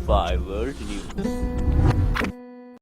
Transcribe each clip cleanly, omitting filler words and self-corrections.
5 World News.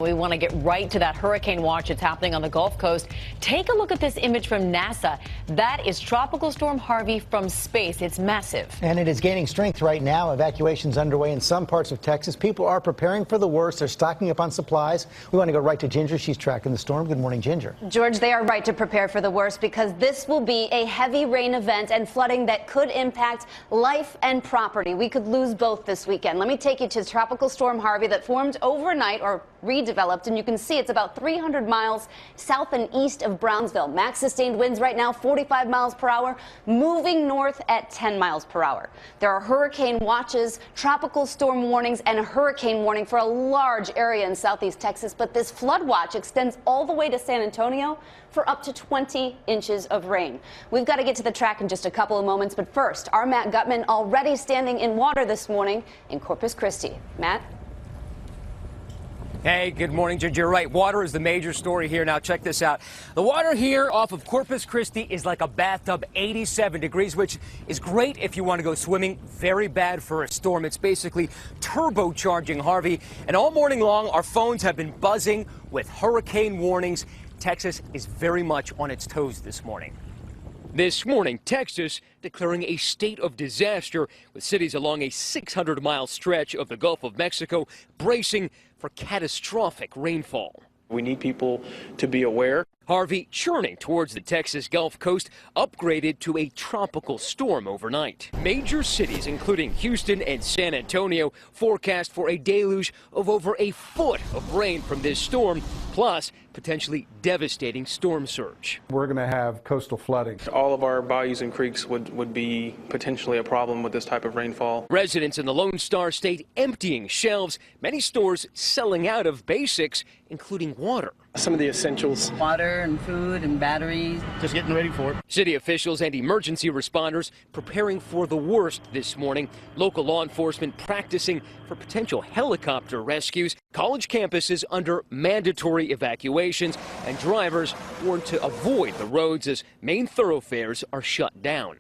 We want to get right to that hurricane watch that's happening on the Gulf Coast. Take a look at this image from NASA. That is Tropical Storm Harvey from space. It's massive. And it is gaining strength right now. Evacuations underway in some parts of Texas. People are preparing for the worst. They're stocking up on supplies. We want to go right to Ginger. She's tracking the storm. Good morning, Ginger. George, they are right to prepare for the worst because this will be a heavy rain event and flooding that could impact life and property. We could lose both this weekend. Let me take you to Tropical Storm Harvey that formed overnight or redeveloped, and you can see it's about 300 miles south and east of Brownsville. Max sustained winds right now 45 miles per hour, moving north at 10 miles per hour. There are hurricane watches, tropical storm warnings, and a hurricane warning for a large area in southeast Texas, but this flood watch extends all the way to San Antonio for up to 20 inches of rain. We've got to get to the track in just a couple of moments, but first, our Matt Gutman already standing in water this morning in Corpus Christi. Matt? Hey, good morning, Ginger. You're right. Water is the major story here. Now, check this out. The water here off of Corpus Christi is like a bathtub, 87 degrees, which is great if you want to go swimming. Very bad for a storm. It's basically turbocharging Harvey. And all morning long, our phones have been buzzing with hurricane warnings. Texas is very much on its toes this morning. This morning, Texas declaring a state of disaster with cities along a 600-mile stretch of the Gulf of Mexico bracing for catastrophic rainfall. We need people to be aware. Harvey churning towards the Texas Gulf Coast, upgraded to a tropical storm overnight. Major cities, including Houston and San Antonio, forecast for a deluge of over a foot of rain from this storm, plus potentially devastating storm surge. We're going to have coastal flooding. All of our bayous and creeks would be potentially a problem with this type of rainfall. Residents in the Lone Star State emptying shelves, many stores selling out of basics, including water. Some of the essentials. Water and food and batteries. Just getting ready for it. City officials and emergency responders preparing for the worst this morning. Local law enforcement practicing for potential helicopter rescues. College campuses under mandatory evacuations, and drivers warned to avoid the roads as main thoroughfares are shut down.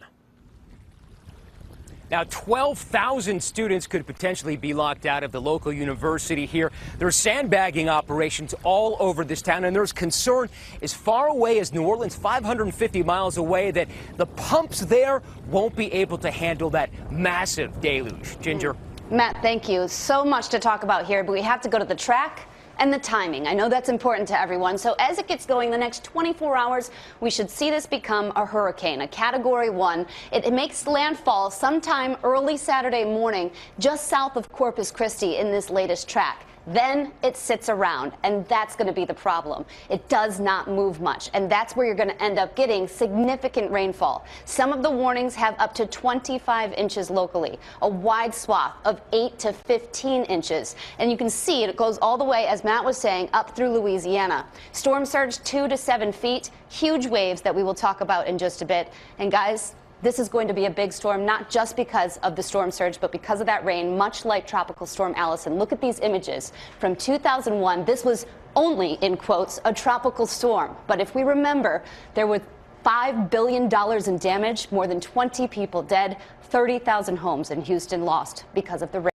Now, 12,000 students could potentially be locked out of the local university here. There's sandbagging operations all over this town, and there's concern as far away as New Orleans, 550 miles away, that the pumps there won't be able to handle that massive deluge. Ginger. Matt, thank you. So much to talk about here, but we have to go to the track and the timing. I know that's important to everyone. So as it gets going the next 24 hours, we should see this become a hurricane, a Category 1. It makes landfall sometime early Saturday morning just south of Corpus Christi in this latest track. Then it sits around, and that's going to be the problem. It does not move much, and that's where you're going to end up getting significant rainfall. Some of the warnings have up to 25 inches locally, a wide swath of 8 to 15 inches. And you can see it goes all the way, as Matt was saying, up through Louisiana. Storm surge 2 to 7 feet, huge waves that we will talk about in just a bit. And guys, this is going to be a big storm, not just because of the storm surge, but because of that rain, much like Tropical Storm Allison. Look at these images from 2001. This was only, in quotes, a tropical storm. But if we remember, there were $5 billion in damage, more than 20 people dead, 30,000 homes in Houston lost because of the rain.